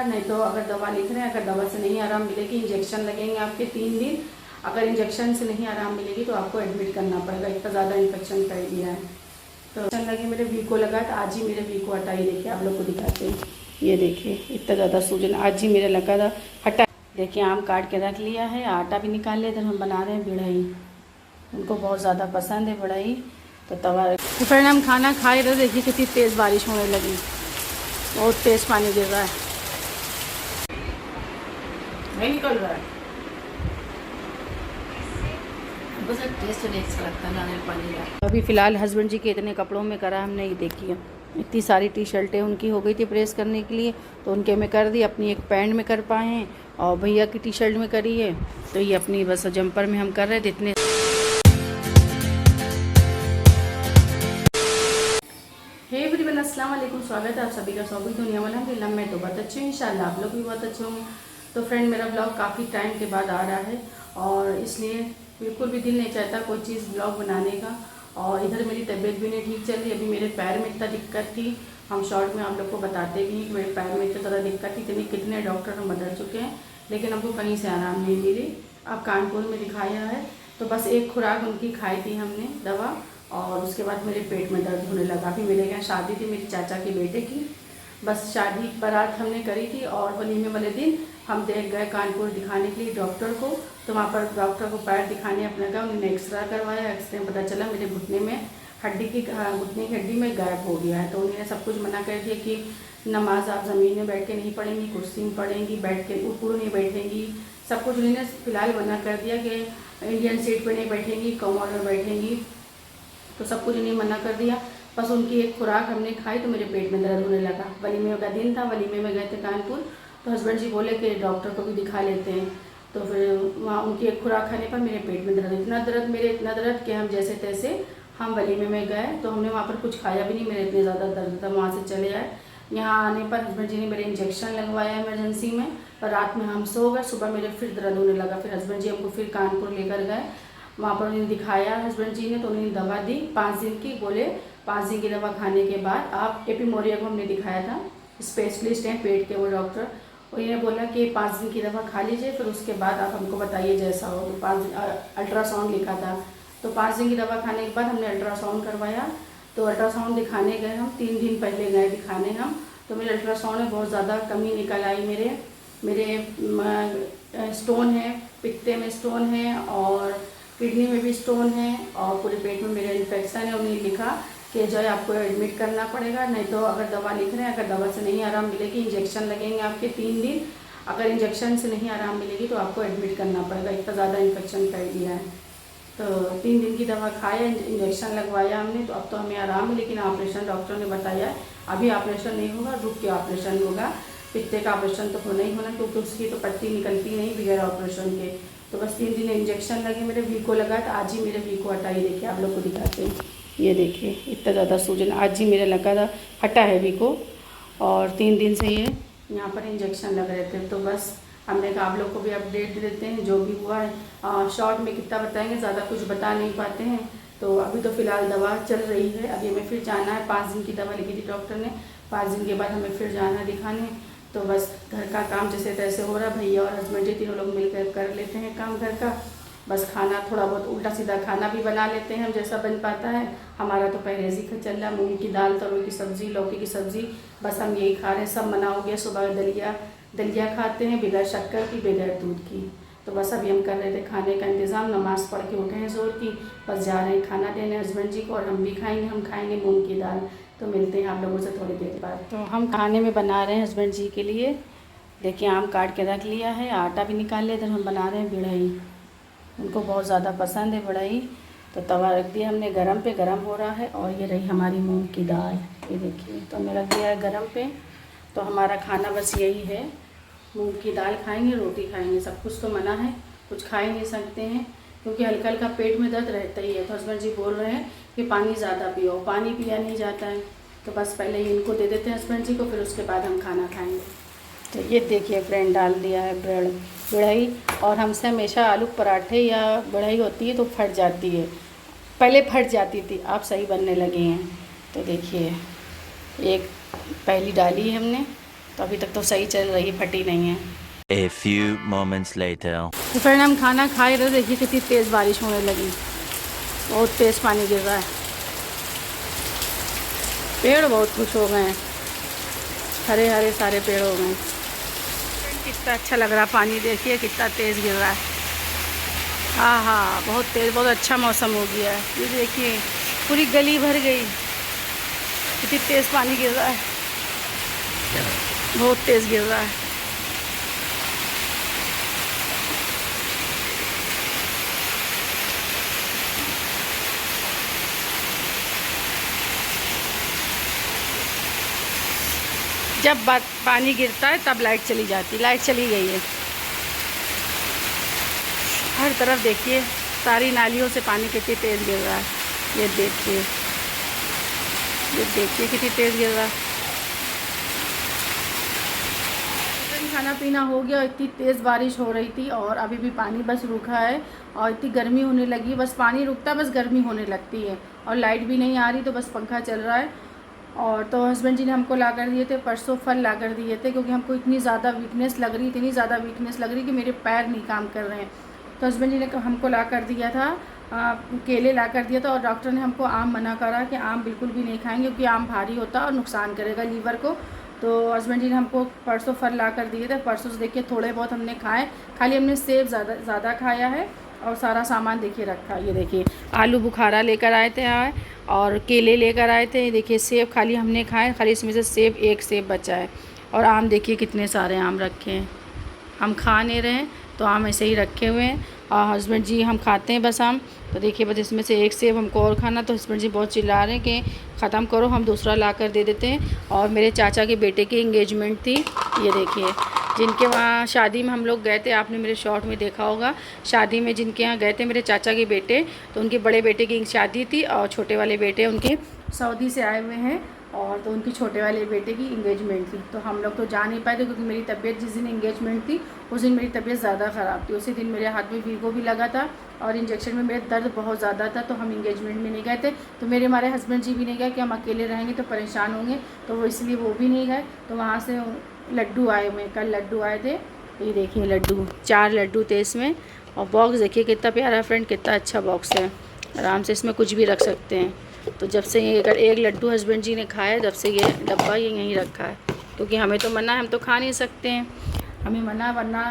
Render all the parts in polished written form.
नहीं तो अगर दवा लिख रहे हैं, अगर दवा से नहीं आराम मिलेगी इंजेक्शन लगेंगे आपके 3 दिन। अगर इंजेक्शन से नहीं आराम मिलेगी तो आपको एडमिट करना पड़ेगा, इतना ज़्यादा इन्फेक्शन कर दिया है। तो इंजेक्शन लगे मेरे वी को लगा, तो आज ही मेरे वी को हटा ही, देखिए आप लोग को दिखाते हैं, ये देखिए इतना ज़्यादा सूजन आज ही मेरे लगा था, हटा। देखिए आम काट के रख लिया है, आटा भी निकाल लिया। इधर हम बना रहे हैं बिड़ई, उनको बहुत ज़्यादा पसंद है बिड़ई। तो तवा तो फिर हम खाना खाए रहे, देखिए कितनी तेज़ बारिश होने लगी, बहुत तेज़ पानी गिर रहा है, नहीं निकल रहा है, बस टेस्ट नहीं अच्छा लगता ना पानी का। अभी फ़िलहाल हस्बैंड जी के इतने कपड़ों में करा हमने, ये देखिए इतनी सारी टी शर्टें उनकी हो गई थी प्रेस करने के लिए, तो उनके में कर दी, अपनी एक पैंट में कर पाए हैं और भैया की टी शर्ट में करी है, तो ये अपनी बस जंपर में हम कर रहे थे इतने। हे एवरीवन, अस्सलाम वालेकुम, स्वागत है आप सभी का सौगी दुनिया वाला। अल्हम्दुलिल्लाह मैं तो बहुत अच्छी हूँ, इंशाल्लाह आप लोग भी बहुत अच्छे होंगे। तो फ्रेंड मेरा ब्लॉग काफ़ी टाइम के बाद आ रहा है और इसलिए बिल्कुल भी दिल नहीं चाहता कोई चीज़ ब्लॉग बनाने का। और इधर मेरी तबीयत भी नहीं ठीक चल रही, अभी मेरे पैर में इतना दिक्कत थी, हम शॉर्ट में आप लोग को बताते भी हैं कि मेरे पैर में इतना ज़्यादा दिक्कत थी, कितने डॉक्टर हम बदल चुके हैं लेकिन हमको कहीं से आराम नहीं मिली। अब कानपुर में दिखाया है, तो बस एक खुराक उनकी खाई थी हमने दवा, और उसके बाद मेरे पेट में दर्द होने लगा। अभी मेरे यहाँ शादी थी मेरी चाचा के बेटे की, बस शादी बारात हमने करी थी और वलीमे वाले दिन हम देख गए कानपुर दिखाने के लिए डॉक्टर को। तो वहाँ पर डॉक्टर को पैर दिखाने अपना गया, उन्होंने एक्सरे करवाया, एक्सरे में पता चला मेरे घुटने में घुटने की हड्डी में गैप हो गया है। तो उन्होंने सब कुछ मना कर दिया कि नमाज आप ज़मीन में बैठ के नहीं पढ़ेंगी, कुर्सी में पढ़ेंगी, बैठ के ऊपर नहीं बैठेंगी, सब कुछ उन्होंने फ़िलहाल मना कर दिया कि इंडियन सीट पर नहीं बैठेंगी, कमर में बैठेंगी, तो सब कुछ इन्हें मना कर दिया। बस उनकी एक खुराक हमने खाई तो मेरे पेट में दर्द होने लगा। वलीमे का दिन था, वलीमे में गए थे कानपुर, तो हस्बैंड जी बोले कि डॉक्टर को भी दिखा लेते हैं। तो फिर वहाँ उनकी एक खुराक खाने पर मेरे पेट में दर्द, इतना दर्द कि हम जैसे तैसे हम वलीमे में गए, तो हमने वहाँ पर कुछ खाया भी नहीं, मेरे इतने ज़्यादा दर्द था। वहाँ से चले आए, यहाँ आने पर हस्बैंड जी ने मेरे इंजेक्शन लगवाया इमरजेंसी में, और रात में हम सो गए, सुबह मेरे फिर दर्द होने लगा। फिर हस्बैंड जी हमको फिर कानपुर लेकर गए, वहाँ पर उन्हें दिखाया हस्बैंड जी ने, तो उन्होंने दवा दी 5 दिन की, बोले 5 दिन की दवा खाने के बाद आप एपिमोरिया को हमने दिखाया था, स्पेशलिस्ट हैं पेट के वो डॉक्टर, उन्होंने बोला कि 5 दिन की दवा खा लीजिए, फिर उसके बाद आप हमको बताइए जैसा हो। तो 5 दिन अल्ट्रासाउंड लिखा था, तो 5 दिन की दवा खाने के बाद हमने अल्ट्रासाउंड करवाया। तो अल्ट्रासाउंड दिखाने गए हम, 3 दिन पहले गए दिखाने हम, तो मेरे अल्ट्रासाउंड में बहुत ज़्यादा कमी निकल आई। मेरे स्टोन है, पित्ते में स्टोन है और किडनी में भी स्टोन है और पूरे पेट में मेरा इन्फेक्शन है। उन्होंने लिखा कि जो है आपको एडमिट करना पड़ेगा, नहीं तो अगर दवा लिख रहे हैं, अगर दवा से नहीं आराम मिलेगी इंजेक्शन लगेंगे आपके 3 दिन। अगर इंजेक्शन से नहीं आराम मिलेगी तो आपको एडमिट करना पड़ेगा, इतना ज़्यादा इन्फेक्शन कर दिया है। तो 3 दिन की दवा खाया, इंजेक्शन लगवाया हमने, तो अब तो हमें आराम है, लेकिन ऑपरेशन डॉक्टर ने बताया अभी ऑपरेशन नहीं होगा, रुक के ऑपरेशन होगा। पित्ते का ऑपरेशन तो होना ही होना, क्योंकि उसकी तो पट्टी निकलती नहीं बगैर ऑपरेशन के। तो बस 3 दिन इंजेक्शन लगे, मेरे वी को लगा, तो आज ही मेरे वी को हटा ही, देखिए आप लोग को दिखाते हैं, ये देखिए इतना ज़्यादा सूजन आज ही मेरे लगा था, हटा है वी को, और 3 दिन से ये यहाँ पर इंजेक्शन लग रहे थे। तो बस हमने कहा आप लोग को भी अपडेट देते हैं जो भी हुआ है। शॉर्ट में कितना बताएंगे, ज़्यादा कुछ बता नहीं पाते हैं। तो अभी तो फ़िलहाल दवा चल रही है, अभी हमें फिर जाना है, 5 दिन की दवा लिखी थी डॉक्टर ने, 5 दिन के बाद हमें फिर जाना है दिखाने। तो बस घर का काम जैसे तैसे हो रहा, भैया और हस्बैंड जी तीनों लोग मिलकर कर लेते हैं काम घर का। बस खाना थोड़ा बहुत उल्टा सीधा खाना भी बना लेते हैं हम, जैसा बन पाता है। हमारा तो परहेज़ ही चल रहा, मूंग की दाल, तरोई की सब्ज़ी, लौकी की सब्ज़ी, बस हम यही खा रहे हैं। सब मना हो गया, सुबह दलिया खाते हैं बगैर शक्कर की, बगैर दूध की। तो बस अभी हम कर रहे थे खाने का इंतज़ाम, नमाज़ पढ़ के उठे हैं ज़ोर की, बस जा रहे हैं खाना देने हस्बैंड जी को, और हम भी खाएँगे, हम खाएँगे मूँग की दाल। तो मिलते हैं आप लोगों से थोड़ी देर बाद। तो हम खाने में बना रहे हैं हस्बैंड जी के लिए, देखिए आम काट के रख लिया है, आटा भी निकाल लिया। इधर हम बना रहे हैं बिड़ई, उनको बहुत ज़्यादा पसंद है बिड़ई। तो तवा रख दिया हमने गरम पे, गरम हो रहा है, और ये रही हमारी मूंग की दाल, ये देखिए, तो हमने रख दिया है गरम पे। तो हमारा खाना बस यही है, मूंग की दाल खाएंगे, रोटी खाएंगे, सब कुछ तो मना है, कुछ खा ही नहीं सकते हैं, क्योंकि हल्का हल्का पेट में दर्द रहता ही है। तो हस्बैंड जी बोल रहे हैं कि पानी ज़्यादा पियो, पानी पिया नहीं जाता है। तो बस पहले ही इनको दे देते हैं हस्बैंड जी को, फिर उसके बाद हम खाना खाएंगे। तो ये देखिए फ्रेंड डाल दिया है बिड़ई, और हमसे हमेशा आलू पराठे या बिड़ई होती है तो फट जाती है, पहले फट जाती थी, अब सही बनने लगे हैं। तो देखिए एक पहली डाली है हमने, तो अभी तक तो सही चल रही है, फटी नहीं है। A few moments later. तो फ्रेंड हम खाना खा ही रहे, देखिए कितनी तेज़ बारिश होने लगी, बहुत तेज़ पानी गिर रहा है, पेड़ बहुत कुछ हो गए हैं, हरे हरे सारे पेड़ हो गए हैं। कितना अच्छा लग रहा है पानी, देखिए कितना तेज़ गिर रहा है। हाँ हाँ, बहुत तेज़, बहुत अच्छा मौसम हो गया है। ये देखिए पूरी गली भर गई, कितनी तेज़ पानी गिर रहा है, बहुत तेज़ गिर रहा है। जब पानी गिरता है तब लाइट चली जाती, लाइट चली गई है। हर तरफ देखिए सारी नालियों से पानी कितनी तेज़ गिर रहा है, ये देखिए, ये देखिए कितनी तेज़ गिर रहा है। खाना पीना हो गया, इतनी तेज़ बारिश हो रही थी और अभी भी पानी बस रुका है और इतनी गर्मी होने लगी, बस पानी रुकता है बस गर्मी होने लगती है और लाइट भी नहीं आ रही, तो बस पंखा चल रहा है। और तो हस्बैंड जी ने हमको ला कर दिए थे परसों, फल ला कर दिए थे, क्योंकि हमको इतनी ज़्यादा वीकनेस लग रही, इतनी ज़्यादा वीकनेस लग रही कि मेरे पैर नहीं काम कर रहे हैं। तो हस्बैंड जी ने हमको ला कर दिया था, केले ला कर दिया था, और डॉक्टर ने हमको आम मना करा कि आम बिल्कुल भी नहीं खाएंगे, क्योंकि आम भारी होता है और नुकसान करेगा लीवर को। तो हस्बैंड जी ने हमको परसों फल ला कर दिए थे, परसों से देखिए थोड़े बहुत हमने खाए, खाली हमने सेब ज़्यादा खाया है और सारा सामान देखिए रखा। ये देखिए आलू बुखारा लेकर आए थे और केले लेकर आए थे, देखिए सेब खाली हमने खाए, खाली इसमें से सेब, एक सेब बचा है। और आम देखिए कितने सारे आम रखे हैं, हम खा नहीं रहे हैं तो आम ऐसे ही रखे हुए हैं। और हस्बैंड जी हम खाते हैं बस आम, तो देखिए बस इसमें से एक सेब हमको और खाना, तो हस्बैंड जी बहुत चिल्ला रहे हैं कि ख़त्म करो, हम दूसरा ला कर दे देते हैं। और मेरे चाचा के बेटे की इंगेजमेंट थी, ये देखिए जिनके वहाँ शादी में हम लोग गए थे, आपने मेरे शॉर्ट में देखा होगा, शादी में जिनके यहाँ गए थे मेरे चाचा के बेटे, तो उनके बड़े बेटे की शादी थी और छोटे वाले बेटे उनके सऊदी से आए हुए हैं, और तो उनकी छोटे वाले बेटे की इंगेजमेंट थी। तो हम लोग तो जा नहीं पाए थे, क्योंकि मेरी तबीयत जिस दिन इंगेजमेंट थी उस दिन मेरी तबीयत ज़्यादा ख़राब थी, उसी दिन मेरे हाथ में वीगो भी लगा था और इंजेक्शन में मेरे दर्द बहुत ज़्यादा था, तो हम इंगेजमेंट में नहीं गए थे। तो मेरे हमारे हस्बैंड जी भी नहीं गए कि हम अकेले रहेंगे तो परेशान होंगे, तो वो इसलिए वो भी नहीं गए। तो वहाँ से लड्डू आए हुए, कल लड्डू आए थे, तो ये देखिए लड्डू, 4 लड्डू थे इसमें, और बॉक्स देखिए कितना प्यारा फ्रेंड, कितना अच्छा बॉक्स है, आराम से इसमें कुछ भी रख सकते हैं। तो जब से ये अगर एक लड्डू हस्बैंड जी ने खाया, जब से ये डब्बा ये यहीं रखा है, क्योंकि हमें तो मना है, हम तो खा नहीं सकते हैं, हमें मना, वरना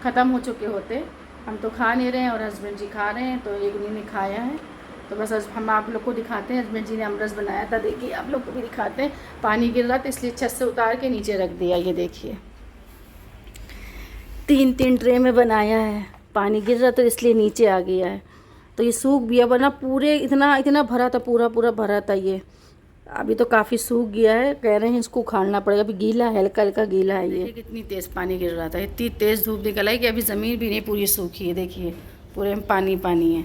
ख़त्म हो चुके होते, हम तो खा नहीं रहे हैं और हस्बैंड जी खा रहे हैं, तो एक उन्होंने खाया है। तो बस हम आप लोग को दिखाते हैं, हस्बैंड जी ने अमरस बनाया था, देखिए आप लोग को भी दिखाते हैं। पानी गिर रहा था इसलिए छत से उतार के नीचे रख दिया, ये देखिए 3 ट्रे में बनाया है, पानी गिर रहा था इसलिए नीचे आ गया है। तो ये सूख गया, वरना पूरे इतना भरा था, पूरा भरा था, ये अभी तो काफ़ी सूख गया है, कह रहे हैं इसको उखाड़ना पड़ेगा, अभी गीला है, हल्का हल्का गीला है। ये कितनी तेज़ पानी गिर रहा था, इतनी तेज़ धूप निकल आई कि अभी ज़मीन भी नहीं पूरी सूखी है, देखिए पूरे में पानी है,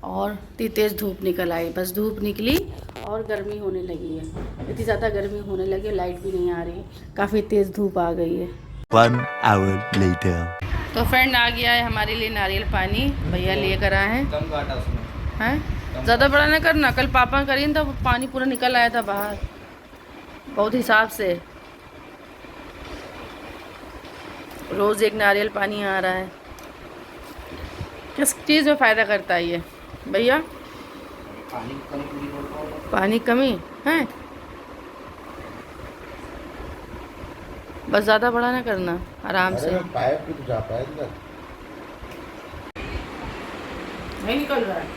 और इतनी तेज़ धूप निकल आई, बस धूप निकली और गर्मी होने लगी है, इतनी ज़्यादा गर्मी होने लगी, लाइट भी नहीं आ रही है, काफ़ी तेज़ धूप आ गई है। 1 hour later. तो फ्रेंड आ गया है हमारे लिए नारियल पानी, भैया लेकर आए हैं, हैं ज़्यादा बड़ा ना करना, कल पापा करी ना, तो पानी पूरा निकल आया था बाहर, बहुत हिसाब से, रोज़ एक नारियल पानी आ रहा है। किस चीज़ में फ़ायदा करता है ये भैया? पानी कमी है, बस ज़्यादा बड़ा ना करना, आराम से। पाइप भी तो जाता है अंदर, नहीं निकल रहा है,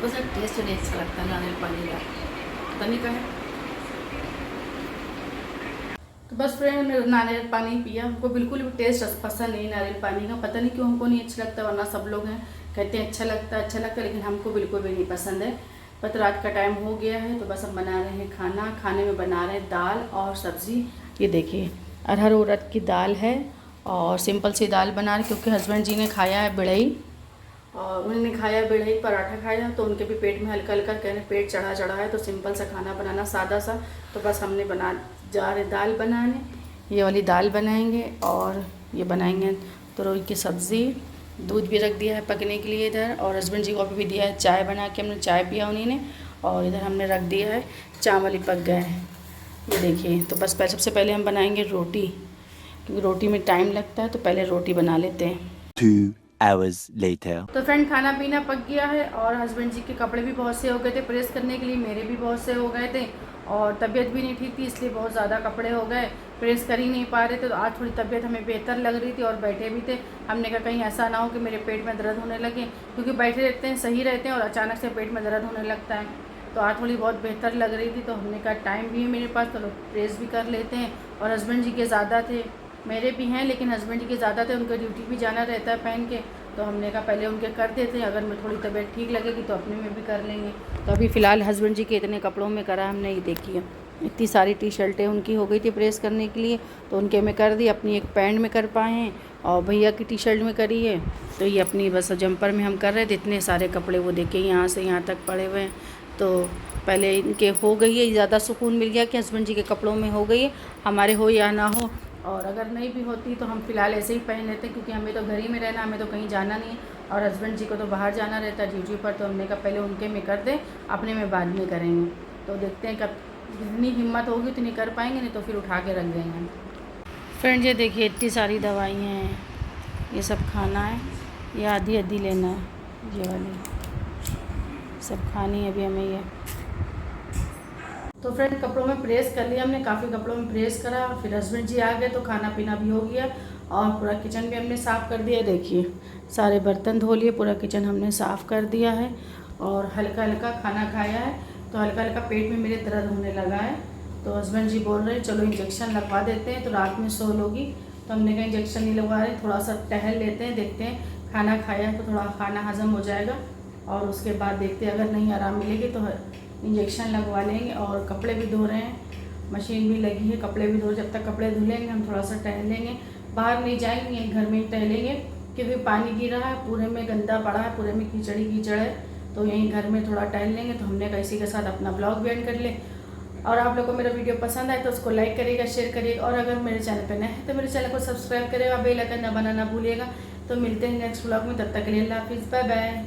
बस एक टेस्ट नहीं अच्छा लगता नारियल पानी का, पता नहीं क्या है। तो बस फ्रेंड हमने नारियल पानी पिया, हमको बिल्कुल भी टेस्ट पसंद नहीं नारियल पानी का, पता नहीं क्यों हमको नहीं अच्छा लगता, वरना सब लोग हैं कहते हैं अच्छा लगता है, लेकिन हमको बिल्कुल भी नहीं पसंद है। बस रात का टाइम हो गया है, तो बस हम बना रहे हैं खाना, खाने में बना रहे हैं दाल और सब्ज़ी। ये देखिए अरहर उड़द की दाल है और सिंपल सी दाल बना रहे, क्योंकि हस्बैंड जी ने खाया है बिड़ई, और उन्होंने खाया बिड़ई पराठा खाया, तो उनके भी पेट में हल्का हल्का कहने पेट चढ़ा है, तो सिंपल सा खाना बनाना, सादा सा। तो बस हमने जा रहे दाल बनाने, ये वाली दाल बनाएंगे और ये बनाएंगे तुरई की सब्ज़ी, दूध भी रख दिया है पकने के लिए इधर, और हस्बैंड जी को भी दिया है चाय बना के, हमने चाय पिया उन्हीं ने, और इधर हमने रख दिया है चावल ही पक गए हैं। ये देखिए। तो बस सबसे पहले हम बनाएंगे रोटी, क्योंकि रोटी में टाइम लगता है, तो पहले रोटी बना लेते हैं। 2 hours later. तो फ्रेंड खाना पीना पक गया है और हस्बैंड जी के कपड़े भी बहुत से हो गए थे प्रेस करने के लिए, मेरे भी बहुत से हो गए थे और तबीयत भी नहीं ठीक थी, इसलिए बहुत ज़्यादा कपड़े हो गए, प्रेस कर ही नहीं पा रहे थे। तो आज थोड़ी तबीयत हमें बेहतर लग रही थी और बैठे भी थे। हमने कहा कहीं ऐसा ना हो कि मेरे पेट में दर्द होने लगे, क्योंकि बैठे रहते हैं सही रहते हैं और अचानक से पेट में दर्द होने लगता है। तो आज थोड़ी बहुत बेहतर लग रही थी, तो हमने कहा टाइम भी है मेरे पास, तो लोग प्रेस भी कर लेते हैं। और हस्बैंड जी के ज़्यादा थे, मेरे भी हैं लेकिन हस्बैंड जी के ज़्यादा थे, उनका ड्यूटी भी जाना रहता है पहन के। तो हमने कहा पहले उनके कर देते हैं, अगर मैं थोड़ी तबीयत ठीक लगेगी तो अपने में भी कर लेंगे। तो अभी फ़िलहाल हस्बैंड जी के इतने कपड़ों में करा हमने, ये देखिए इतनी सारी टी शर्टें उनकी हो गई थी प्रेस करने के लिए, तो उनके में कर दी, अपनी एक पैंट में कर पाए हैं और भैया की टी शर्ट में करी है। तो ये अपनी बस जंपर में हम कर रहे थे। इतने सारे कपड़े वो देखिए यहाँ से यहाँ तक पड़े हुए हैं। तो पहले इनके हो गई है, ज़्यादा सुकून मिल गया कि हस्बैंड जी के कपड़ों में हो गई है, हमारे हो या ना हो। और अगर नहीं भी होती तो हम फ़िलहाल ऐसे ही पहन लेते, क्योंकि हमें तो घर ही में रहना, हमें तो कहीं जाना नहीं है और हस्बैंड जी को तो बाहर जाना रहता है ड्यूटी पर। तो हमने कहा पहले उनके में कर दें, अपने में बाद में करेंगे। तो देखते हैं कब जितनी हिम्मत होगी उतनी कर पाएंगे, नहीं तो फिर उठा के रख देंगे। फ्रेंड ये देखिए इतनी सारी दवाइयाँ हैं, ये सब खाना है, ये आधी आधी लेना है, ये वाली सब खानी है अभी हमें ये। तो फ्रेंड कपड़ों में प्रेस कर लिया हमने, काफ़ी कपड़ों में प्रेस करा। फिर हस्बैंड जी आ गए तो खाना पीना भी हो गया और पूरा किचन भी हमने साफ़ कर दिया। देखिए सारे बर्तन धो लिए, पूरा किचन हमने साफ़ कर दिया है और हल्का हल्का खाना खाया है। तो हल्का हल्का पेट में मेरे दर्द होने लगा है। तो हस्बैंड जी बोल रहे हैं चलो इंजेक्शन लगवा देते हैं, तो रात में सो लोगी। तो हमने कहा इंजेक्शन नहीं लगवा रहे, थोड़ा सा टहल लेते हैं, देखते हैं खाना खाया तो थोड़ा खाना हजम हो जाएगा और उसके बाद देखते हैं अगर नहीं आराम मिलेगी तो इंजेक्शन लगवा लेंगे। और कपड़े भी धो रहे हैं, मशीन भी लगी है, कपड़े भी धो, जब तक कपड़े धुलेंगे हम थोड़ा सा टहलेंगे, बाहर नहीं जाएंगे, घर में ही टहलेंगे, क्योंकि पानी गिर रहा है, पूरे में गंदा पड़ा है, पूरे में कीचड़ है। तो यहीं घर में थोड़ा टहल लेंगे। तो हमने इसी के साथ अपना ब्लॉग भी एंड कर ले। और आप लोग को मेरा वीडियो पसंद आए तो उसको लाइक करिएगा, शेयर करिएगा और अगर मेरे चैनल पर नए हैं तो मेरे चैनल को सब्सक्राइब करिएगा, बेल आइकन दबाना ना भूलिएगा। तो मिलते हैं नेक्स्ट ब्लॉग में, तब तक के लिए अल्लाह हाफिज़, बाय बाय।